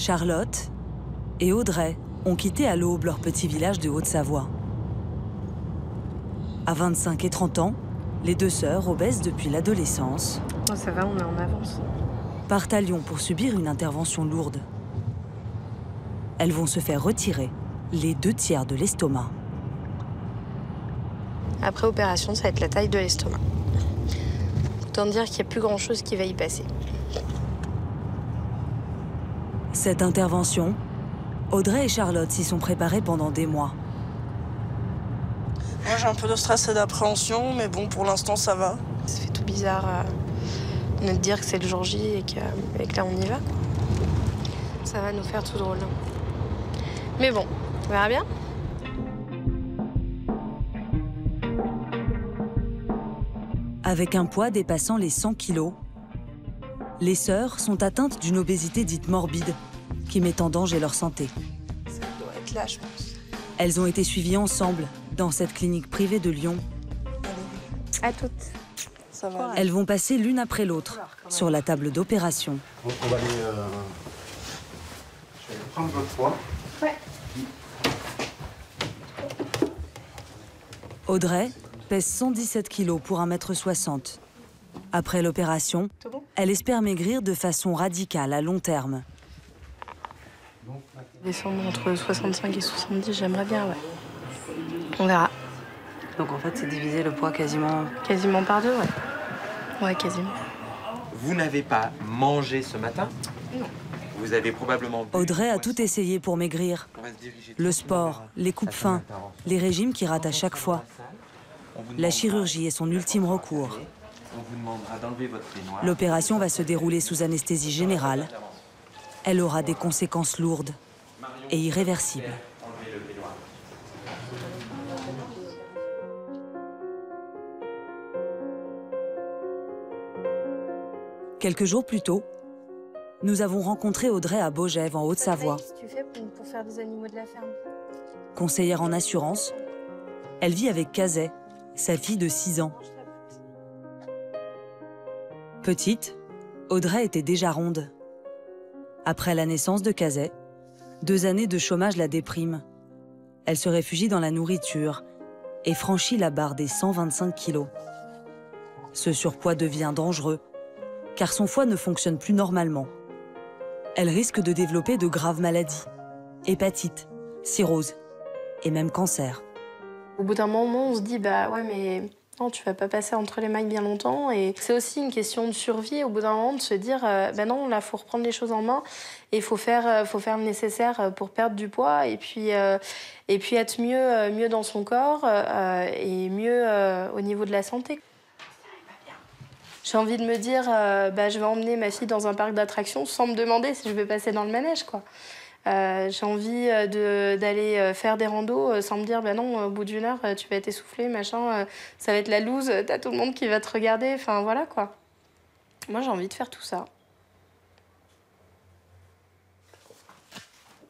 Charlotte et Audrey ont quitté à l'aube leur petit village de Haute-Savoie. À 25 et 30 ans, les deux sœurs, obèses depuis l'adolescence, Oh, ça va, on est en avance. partent à Lyon pour subir une intervention lourde. Elles vont se faire retirer les 2/3 de l'estomac. Après opération, ça va être la taille de l'estomac. Autant dire qu'il n'y a plus grand-chose qui va y passer. Cette intervention, Audrey et Charlotte s'y sont préparées pendant des mois. Moi, j'ai un peu de stress et d'appréhension, mais bon, pour l'instant, ça va. Ça fait tout bizarre de te dire que c'est le jour J et que là, on y va. Ça va nous faire tout drôle. Mais bon, on verra bien. Avec un poids dépassant les 100 kilos, les sœurs sont atteintes d'une obésité dite morbide qui met en danger leur santé. Ça doit être là, je pense. Elles ont été suivies ensemble dans cette clinique privée de Lyon. À toutes. Ça va. Elles vont passer l'une après l'autre sur la table d'opération. On va aller, je vais prendre votre poids. Ouais. Audrey pèse 117 kilos pour 1,60 m. Après l'opération, elle espère maigrir de façon radicale à long terme. Descendre entre 65 et 70, j'aimerais bien, ouais. On verra. Donc en fait, c'est diviser le poids quasiment... Quasiment par deux, ouais. Ouais, quasiment. Vous n'avez pas mangé ce matin? Non. Vous avez probablement... Audrey a tout essayé pour maigrir. Le sport, les coupes-faim, les régimes qui ratent à chaque fois. La chirurgie est son ultime recours. On vous demandera d'enlever votre peignoir. L'opération va se dérouler sous anesthésie générale. Elle aura des conséquences lourdes et irréversibles. Quelques jours plus tôt, nous avons rencontré Audrey à Baugève, en Haute-Savoie. Qu'est-ce que tu fais pour faire des animaux de la ferme? Conseillère en assurance, elle vit avec Kazay, sa fille de 6 ans. Petite, Audrey était déjà ronde. Après la naissance de Kazay, 2 années de chômage la dépriment. Elle se réfugie dans la nourriture et franchit la barre des 125 kilos. Ce surpoids devient dangereux, car son foie ne fonctionne plus normalement. Elle risque de développer de graves maladies, hépatite, cirrhose et même cancer. Au bout d'un moment, on se dit, bah ouais, mais non, tu vas pas passer entre les mailles bien longtemps. Et c'est aussi une question de survie, au bout d'un moment, de se dire, bah non, là, faut reprendre les choses en main et faut faire le nécessaire pour perdre du poids et puis être mieux dans son corps et mieux au niveau de la santé. J'ai envie de me dire, bah, je vais emmener ma fille dans un parc d'attractions sans me demander si je vais passer dans le manège, quoi. J'ai envie d'aller faire des randos sans me dire, bah non, au bout d'1 heure, tu vas être essoufflé, machin, ça va être la loose, t'as tout le monde qui va te regarder, enfin voilà, quoi. Moi, j'ai envie de faire tout ça.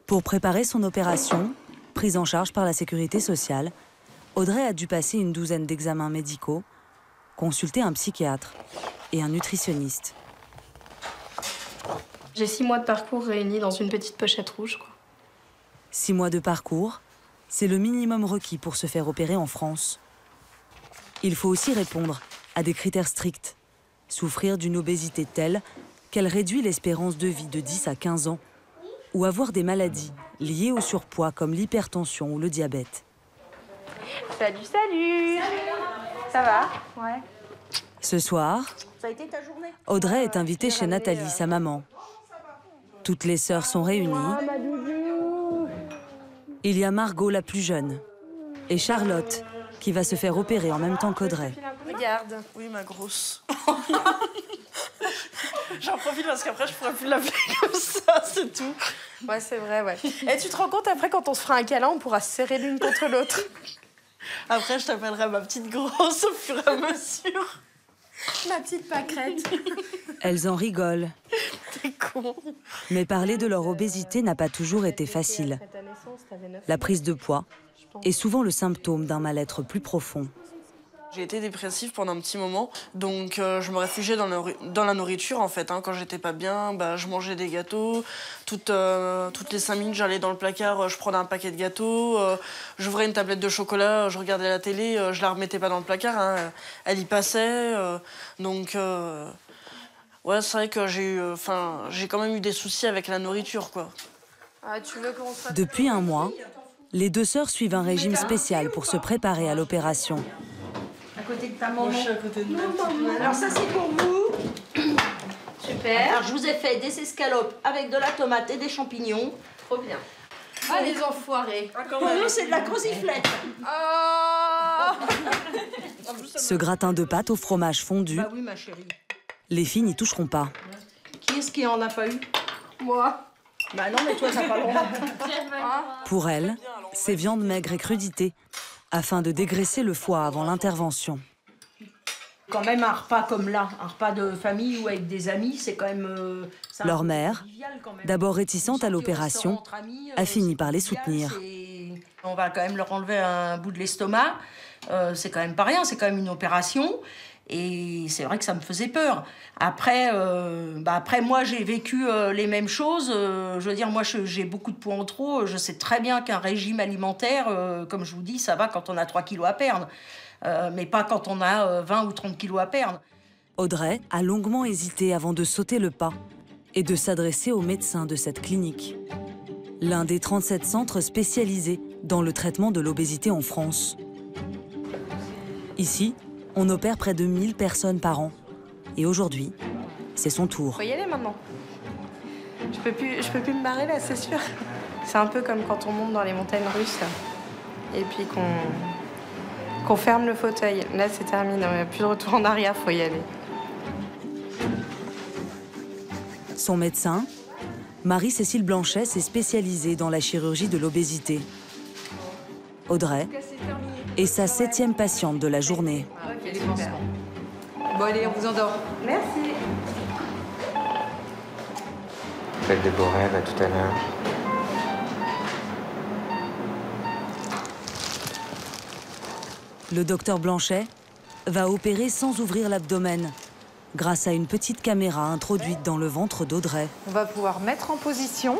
Pour préparer son opération, prise en charge par la sécurité sociale, Audrey a dû passer une 12aine d'examens médicaux, consulter un psychiatre et un nutritionniste. J'ai 6 mois de parcours réunis dans une petite pochette rouge, quoi. 6 mois de parcours, c'est le minimum requis pour se faire opérer en France. Il faut aussi répondre à des critères stricts. Souffrir d'une obésité telle qu'elle réduit l'espérance de vie de 10 à 15 ans ou avoir des maladies liées au surpoids comme l'hypertension ou le diabète. Salut, salut! Ça va? Ouais. Ce soir, Audrey est invitée chez Nathalie, sa maman. Toutes les sœurs sont réunies. Il y a Margot, la plus jeune, et Charlotte, qui va se faire opérer en même temps qu'Audrey. Regarde. Oui, ma grosse. J'en profite parce qu'après, je pourrais plus l'appeler comme ça, c'est tout. Ouais, c'est vrai, ouais. Et tu te rends compte, après, quand on se fera un câlin, on pourra se serrer l'une contre l'autre. Après, je t'appellerai ma petite grosse au fur et à mesure. Ma petite pâquerette. Elles en rigolent. T'es con. Mais parler de leur obésité n'a pas toujours été facile. La prise de poids est souvent le symptôme d'un mal-être plus profond. J'ai été dépressive pendant un petit moment, donc je me réfugiais dans la nourriture en fait. Quand j'étais pas bien, je mangeais des gâteaux. Toutes les 5 minutes, j'allais dans le placard, je prenais un paquet de gâteaux, j'ouvrais une tablette de chocolat, je regardais la télé, je la remettais pas dans le placard, elle y passait. Ouais, c'est vrai que j'ai quand même eu des soucis avec la nourriture, quoi. Depuis un mois, les deux sœurs suivent un régime spécial pour se préparer à l'opération. À côté de ta maman. Moi, je suis à côté de ma maman. Alors ça, c'est pour vous. Super. Alors, je vous ai fait des escalopes avec de la tomate et des champignons. Trop bien. Ah, les enfoirés. Pour nous, c'est de la croziflette. Ce gratin de pâte au fromage fondu, Bah oui, ma chérie. les filles n'y toucheront pas. Qui est-ce qui en a pas eu? Moi. Bah non, mais toi, t'as pas le droit. Pour elles, c'est viande maigre et crudité, afin de dégraisser le foie avant l'intervention. Quand même, un repas comme là, un repas de famille ou avec des amis, c'est quand même... Leur mère, d'abord réticente à l'opération, a fini par les soutenir. On va quand même leur enlever un bout de l'estomac. C'est quand même pas rien, c'est quand même une opération. Et c'est vrai que ça me faisait peur. Après, moi, j'ai vécu les mêmes choses. Je veux dire, moi, j'ai beaucoup de poids en trop. Je sais très bien qu'un régime alimentaire, comme je vous dis, ça va quand on a 3 kilos à perdre. Mais pas quand on a 20 ou 30 kilos à perdre. Audrey a longuement hésité avant de sauter le pas et de s'adresser aux médecins de cette clinique. L'un des 37 centres spécialisés dans le traitement de l'obésité en France. Ici, on opère près de 1000 personnes par an. Et aujourd'hui, c'est son tour. Faut y aller maintenant. Je peux plus me barrer là, c'est sûr. C'est un peu comme quand on monte dans les montagnes russes et puis qu'on ferme le fauteuil. Là, c'est terminé, on n'a plus de retour en arrière, faut y aller. Son médecin, Marie-Cécile Blanchet, s'est spécialisée dans la chirurgie de l'obésité. Audrey est sa 7e patiente de la journée. Ok, super. Bon allez, on vous endort. Merci. Faites de beaux rêves, à tout à l'heure. Le docteur Blanchet va opérer sans ouvrir l'abdomen, grâce à une petite caméra introduite dans le ventre d'Audrey. On va pouvoir mettre en position.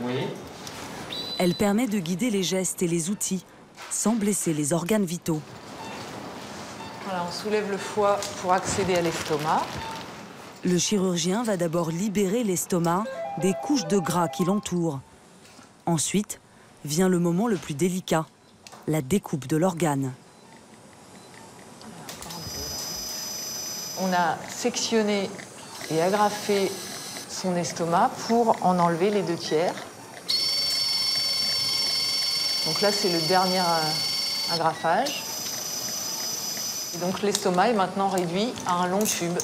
Oui. Elle permet de guider les gestes et les outils sans blesser les organes vitaux. Voilà, on soulève le foie pour accéder à l'estomac. Le chirurgien va d'abord libérer l'estomac des couches de gras qui l'entourent. Ensuite, vient le moment le plus délicat, la découpe de l'organe. On a sectionné et agrafé son estomac pour en enlever les 2/3. Donc là, c'est le dernier agrafage. Et donc l'estomac est maintenant réduit à un long tube.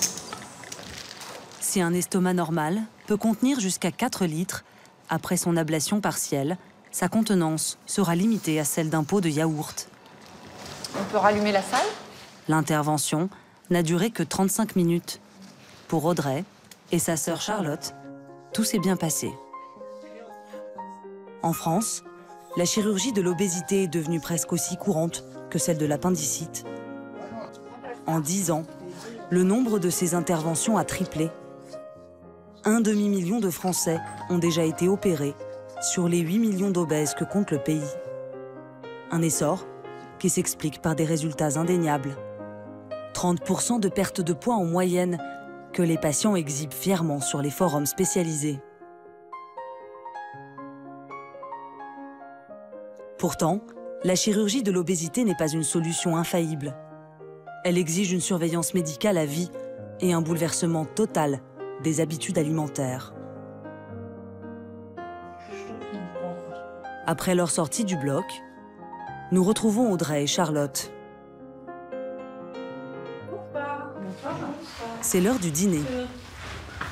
Si un estomac normal peut contenir jusqu'à 4 litres, après son ablation partielle, sa contenance sera limitée à celle d'un pot de yaourt. On peut rallumer la salle. L'intervention n'a duré que 35 minutes. Pour Audrey et sa sœur Charlotte, tout s'est bien passé. En France, la chirurgie de l'obésité est devenue presque aussi courante que celle de l'appendicite. En 10 ans, le nombre de ces interventions a triplé. 1,5 million de Français ont déjà été opérés sur les 8 millions d'obèses que compte le pays. Un essor qui s'explique par des résultats indéniables. 30% de perte de poids en moyenne que les patients exhibent fièrement sur les forums spécialisés. Pourtant, la chirurgie de l'obésité n'est pas une solution infaillible. Elle exige une surveillance médicale à vie et un bouleversement total des habitudes alimentaires. Après leur sortie du bloc, nous retrouvons Audrey et Charlotte. C'est l'heure du dîner.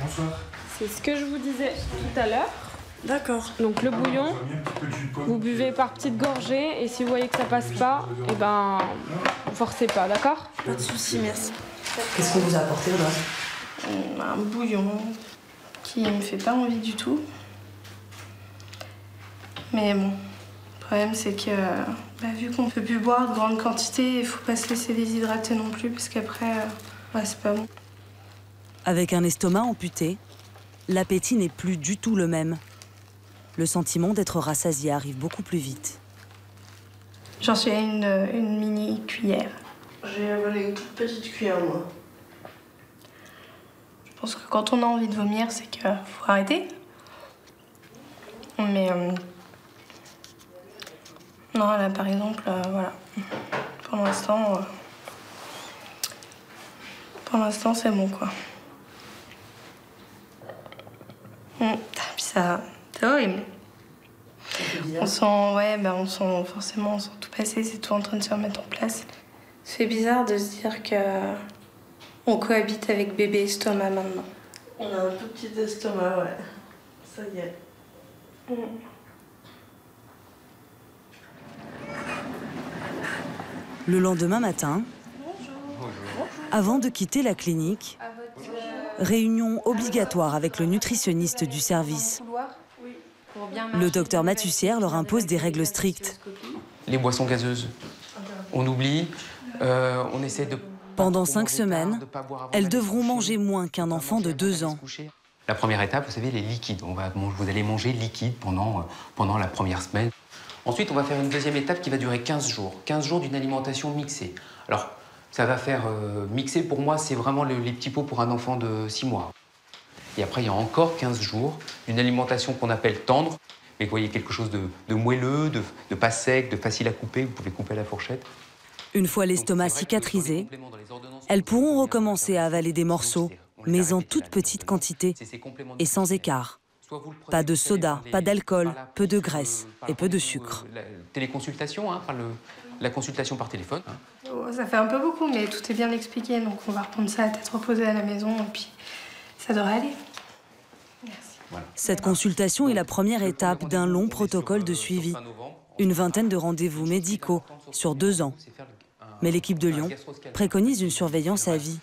Bonsoir. C'est ce que je vous disais tout à l'heure. D'accord. Donc le bouillon, vous buvez par petites gorgées et si vous voyez que ça passe pas, eh ben, forcez pas, d'accord? Pas de soucis, merci. Qu'est-ce qu'on vous a apporté, Audrey? Un bouillon qui me fait pas envie du tout. Mais bon, problème, c'est que vu qu'on ne peut plus boire de grandes quantités, il ne faut pas se laisser déshydrater non plus, parce qu'après, c'est pas bon. Avec un estomac amputé, l'appétit n'est plus du tout le même. Le sentiment d'être rassasié arrive beaucoup plus vite. J'en suis à une mini cuillère. J'ai avalé une toute petite cuillère, moi. Je pense que quand on a envie de vomir, c'est qu'il faut arrêter. Mais non, là, par exemple, voilà. Pour l'instant, c'est bon, quoi. Puis ça, c'est horrible. On sent forcément, on sent tout passer, c'est tout en train de se remettre en place. C'est bizarre de se dire que on cohabite avec bébé estomac maintenant. On a un tout petit estomac, ouais. Ça y est. Le lendemain matin, avant de quitter la clinique, réunion obligatoire avec le nutritionniste du service. Le docteur Mathussière leur impose des règles strictes. Les boissons gazeuses, on oublie, on essaie de... Pendant 5 semaines, elles devront manger moins qu'un enfant de 2 ans. La première étape, vous savez, les liquides. Vous allez manger liquide pendant la première semaine. Ensuite, on va faire une deuxième étape qui va durer 15 jours. 15 jours d'une alimentation mixée. Alors, ça va faire mixer, pour moi, c'est vraiment les petits pots pour un enfant de 6 mois. Et après, il y a encore 15 jours d'une alimentation qu'on appelle tendre. Mais vous voyez, quelque chose de moelleux, de pas sec, de facile à couper. Vous pouvez couper à la fourchette. Une fois l'estomac cicatrisé, elles pourront recommencer à avaler des morceaux, mais en toute petite quantité et sans écart. Pas de soda, pas d'alcool, peu de graisse et peu de sucre. Téléconsultation, la consultation par téléphone. Ça fait un peu beaucoup, mais tout est bien expliqué, donc on va reprendre ça à tête reposée à la maison, et puis ça devrait aller. Merci. Cette consultation est la première étape d'un long protocole de suivi. Une vingtaine de rendez-vous médicaux sur 2 ans. Mais l'équipe de Lyon préconise une surveillance à vie.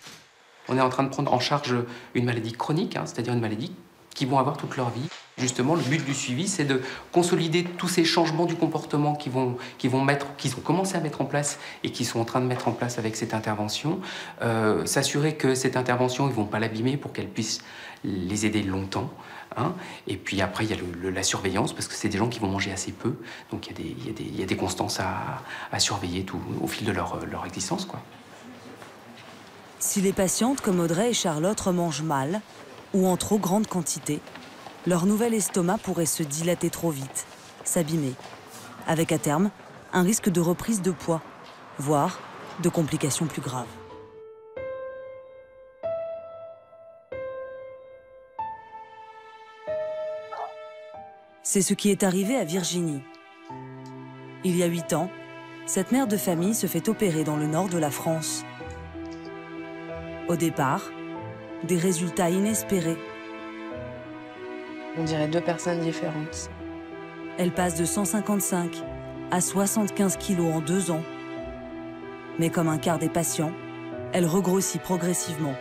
On est en train de prendre en charge une maladie chronique, c'est-à-dire une maladie qu'ils vont avoir toute leur vie. Justement, le but du suivi, c'est de consolider tous ces changements du comportement qu'ils ont commencé à mettre en place et qu'ils sont en train de mettre en place avec cette intervention. S'assurer que cette intervention, ils ne vont pas l'abîmer pour qu'elle puisse les aider longtemps. Et puis après, il y a la surveillance, parce que c'est des gens qui vont manger assez peu. Donc il y a des constances à surveiller tout, au fil de leur existence, quoi. Si les patientes comme Audrey et Charlotte remangent mal ou en trop grande quantité, leur nouvel estomac pourrait se dilater trop vite, s'abîmer, avec à terme un risque de reprise de poids, voire de complications plus graves. C'est ce qui est arrivé à Virginie. Il y a 8 ans, cette mère de famille se fait opérer dans le nord de la France. Au départ, des résultats inespérés. On dirait 2 personnes différentes. Elle passe de 155 à 75 kilos en 2 ans. Mais comme un quart des patients, elle regrossit progressivement.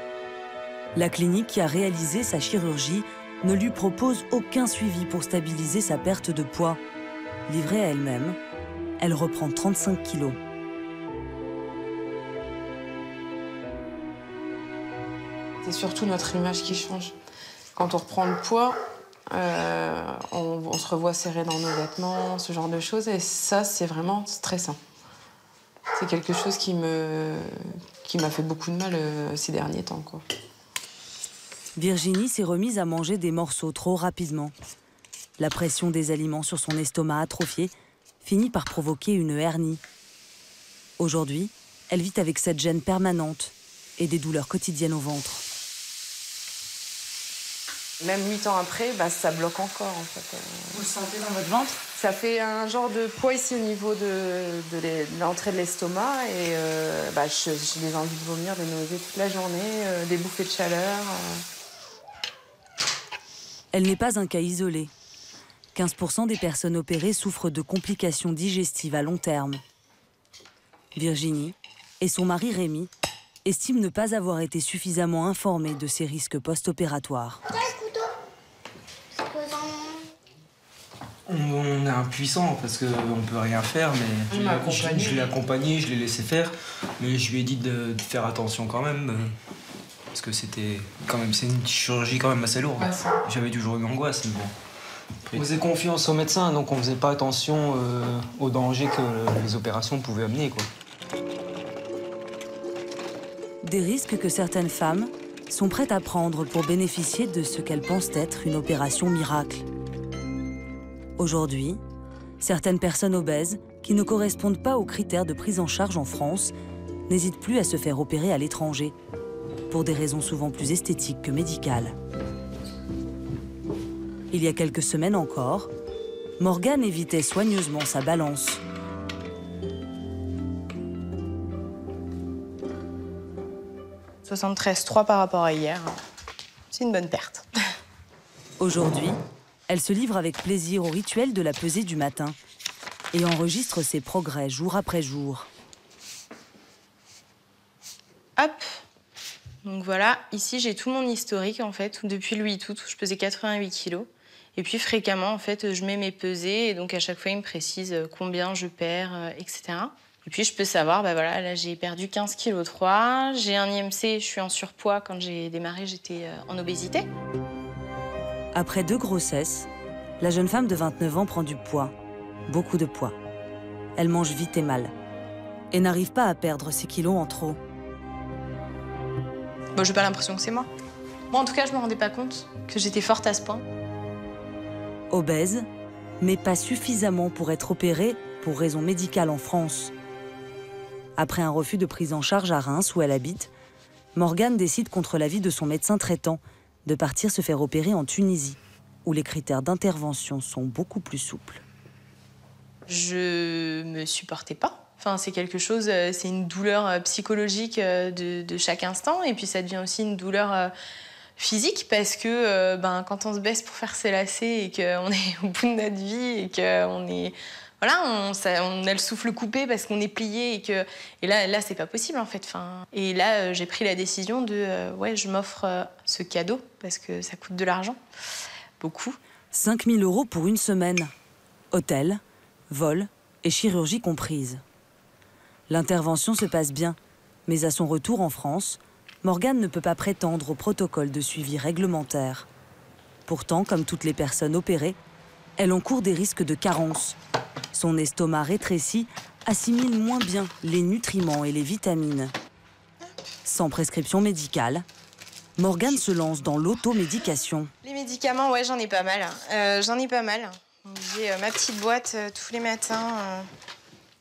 La clinique qui a réalisé sa chirurgie ne lui propose aucun suivi pour stabiliser sa perte de poids. Livrée à elle-même, elle reprend 35 kilos. C'est surtout notre image qui change. Quand on reprend le poids, on se revoit serré dans nos vêtements, ce genre de choses. Et ça, c'est vraiment stressant. C'est quelque chose qui m'a fait beaucoup de mal ces derniers temps, quoi. Virginie s'est remise à manger des morceaux trop rapidement. La pression des aliments sur son estomac atrophié finit par provoquer une hernie. Aujourd'hui, elle vit avec cette gêne permanente et des douleurs quotidiennes au ventre. Même 8 ans après, ça bloque encore, en fait. Vous le sentez dans votre ventre? Ça fait un genre de poids ici au niveau de l'entrée de l'estomac. Et j'ai des envies de vomir, des nausées toute la journée, des bouffées de chaleur. Elle n'est pas un cas isolé. 15% des personnes opérées souffrent de complications digestives à long terme. Virginie et son mari Rémi estiment ne pas avoir été suffisamment informés de ces risques post-opératoires. On est impuissant parce qu'on ne peut rien faire, mais je l'ai accompagné, je l'ai laissé faire, mais je lui ai dit de faire attention quand même, parce que c'était quand même, c'est une chirurgie quand même assez lourde. Ouais, j'avais toujours eu angoisse. Mais bon. On faisait confiance aux médecins, donc on faisait pas attention aux dangers que les opérations pouvaient amener, quoi. Des risques que certaines femmes sont prêtes à prendre pour bénéficier de ce qu'elles pensent être une opération miracle. Aujourd'hui, certaines personnes obèses qui ne correspondent pas aux critères de prise en charge en France n'hésitent plus à se faire opérer à l'étranger, pour des raisons souvent plus esthétiques que médicales. Il y a quelques semaines encore, Morgane évitait soigneusement sa balance. « 73,3 par rapport à hier, c'est une bonne perte. » Aujourd'hui, elle se livre avec plaisir au rituel de la pesée du matin et enregistre ses progrès jour après jour. Hop. Donc voilà, ici j'ai tout mon historique en fait, depuis le 8 août où je pesais 88 kilos. Et puis fréquemment en fait, je mets mes pesées et donc à chaque fois il me précise combien je perds, etc. Et puis je peux savoir, bah voilà, là j'ai perdu 15,3 kg, j'ai un IMC, je suis en surpoids. Quand j'ai démarré, j'étais en obésité. Après 2 grossesses, la jeune femme de 29 ans prend du poids, beaucoup de poids. Elle mange vite et mal et n'arrive pas à perdre ses kilos en trop. Bon, j'ai pas l'impression que c'est moi. Moi, en tout cas, je me rendais pas compte que j'étais forte à ce point. Obèse, mais pas suffisamment pour être opérée pour raison médicale en France. Après un refus de prise en charge à Reims, où elle habite, Morgane décide contre l'avis de son médecin traitant de partir se faire opérer en Tunisie, où les critères d'intervention sont beaucoup plus souples. Je me supportais pas. Enfin, c'est quelque chose, c'est une douleur psychologique de chaque instant, et puis ça devient aussi une douleur physique, parce que quand on se baisse pour faire ses lacets et qu'on est au bout de notre vie et qu'on est... Voilà, on a le souffle coupé parce qu'on est plié et là c'est pas possible en fait. Enfin, et là j'ai pris la décision de ouais, je m'offre ce cadeau parce que ça coûte de l'argent, beaucoup. 5 000 € pour une semaine, hôtel, vol et chirurgie comprise. L'intervention se passe bien, mais à son retour en France, Morgane ne peut pas prétendre au protocole de suivi réglementaire. Pourtant, comme toutes les personnes opérées, elle encourt des risques de carence. Son estomac rétréci assimile moins bien les nutriments et les vitamines. Sans prescription médicale, Morgane se lance dans l'automédication. Les médicaments, ouais, j'en ai pas mal. J'ai ma petite boîte tous les matins.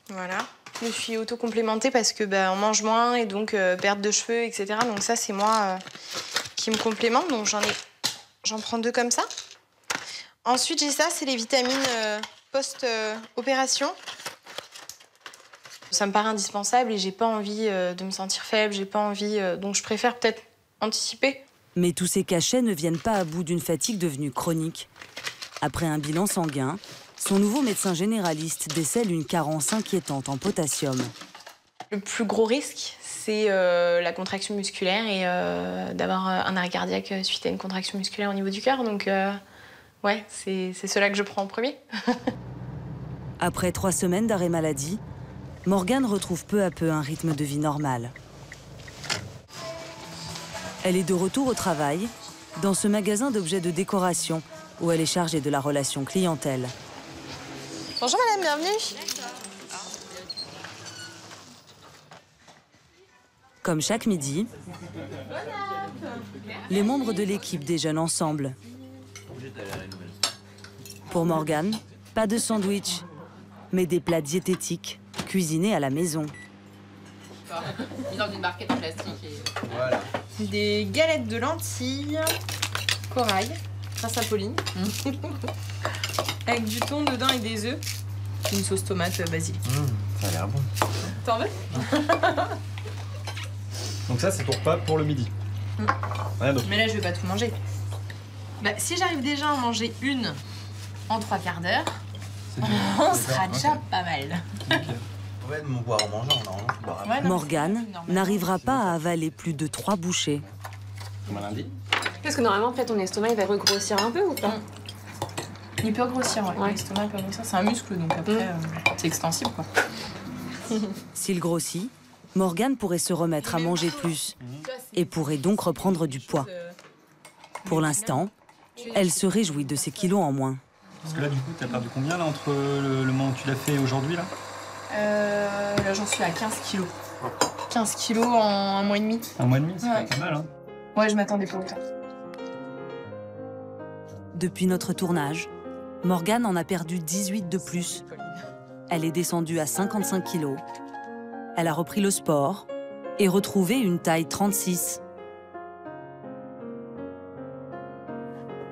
Voilà. Je me suis auto-complémentée parce que on mange moins et donc perte de cheveux, etc. Donc ça, c'est moi qui me complémente. Donc j'en prends 2 comme ça. Ensuite, j'ai ça, c'est les vitamines post-opération. Ça me paraît indispensable et j'ai pas envie de me sentir faible, j'ai pas envie... donc je préfère peut-être anticiper. Mais tous ces cachets ne viennent pas à bout d'une fatigue devenue chronique. Après un bilan sanguin, son nouveau médecin généraliste décèle une carence inquiétante en potassium. Le plus gros risque, c'est la contraction musculaire et d'avoir un arrêt cardiaque suite à une contraction musculaire au niveau du cœur. Donc ouais, c'est cela que je prends en premier. Après 3 semaines d'arrêt maladie, Morgane retrouve peu à peu un rythme de vie normal. Elle est de retour au travail, dans ce magasin d'objets de décoration, où elle est chargée de la relation clientèle. Bonjour madame, bienvenue. Comme chaque midi, les membres de l'équipe déjeunent ensemble. Pour Morgane, pas de sandwich, mais des plats diététiques cuisinés à la maison. Mis dans une barquette en plastique. Voilà. Des galettes de lentilles, corail, grâce à Pauline. Avec du thon dedans et des œufs. Une sauce tomate basilic. Ça a l'air bon. T'en veux? Donc ça, c'est ton repas pour le midi. Rien d'autre. Mais là, je vais pas tout manger. Si j'arrive déjà à en manger une en 3 quarts d'heure, on sera déjà pas mal. On va me boire en mangeant, normalement. Morgane n'arrivera pas à avaler plus de 3 bouchées. Comme un lundi. Parce que normalement, en fait, ton estomac, il va regrossir un peu ou pas? Il peut grossir, ouais. L'estomac peut grossir. C'est un muscle, donc après, c'est extensible, quoi. S'il grossit, Morgane pourrait se remettre à manger plus et pourrait donc reprendre du poids. Pour l'instant, elle se réjouit de ses kilos en moins. Parce que là, du coup, t'as perdu combien là, entre le moment où tu l'as fait et aujourd'hui là? Là, j'en suis à 15 kilos. 15 kilos en un mois et demi. Un mois et demi, c'est pas mal, hein? Ouais, je m'attendais pas autant. Depuis notre tournage, Morgane en a perdu 18 de plus. Elle est descendue à 55 kilos. Elle a repris le sport et retrouvé une taille 36.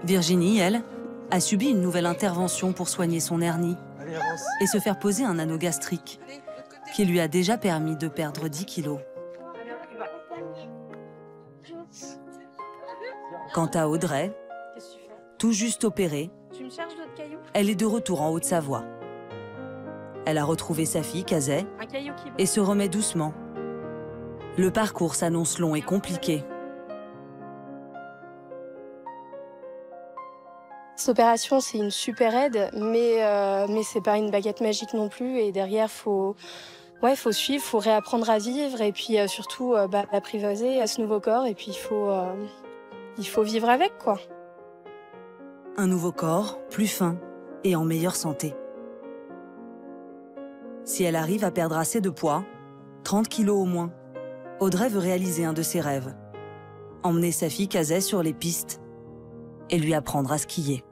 Virginie, elle, a subi une nouvelle intervention pour soigner son hernie et se faire poser un anneau gastrique qui lui a déjà permis de perdre 10 kilos. Quant à Audrey, tout juste opérée, elle est de retour en Haute-Savoie. Elle a retrouvé sa fille, Kazay, et se remet doucement. Le parcours s'annonce long et compliqué. Cette opération, c'est une super aide, mais c'est pas une baguette magique non plus. Et derrière, faut suivre, faut réapprendre à vivre et puis surtout apprivoiser à ce nouveau corps. Et puis il faut vivre avec, quoi. Un nouveau corps, plus fin et en meilleure santé. Si elle arrive à perdre assez de poids, 30 kilos au moins, Audrey veut réaliser un de ses rêves. Emmener sa fille Kazay sur les pistes et lui apprendre à skier.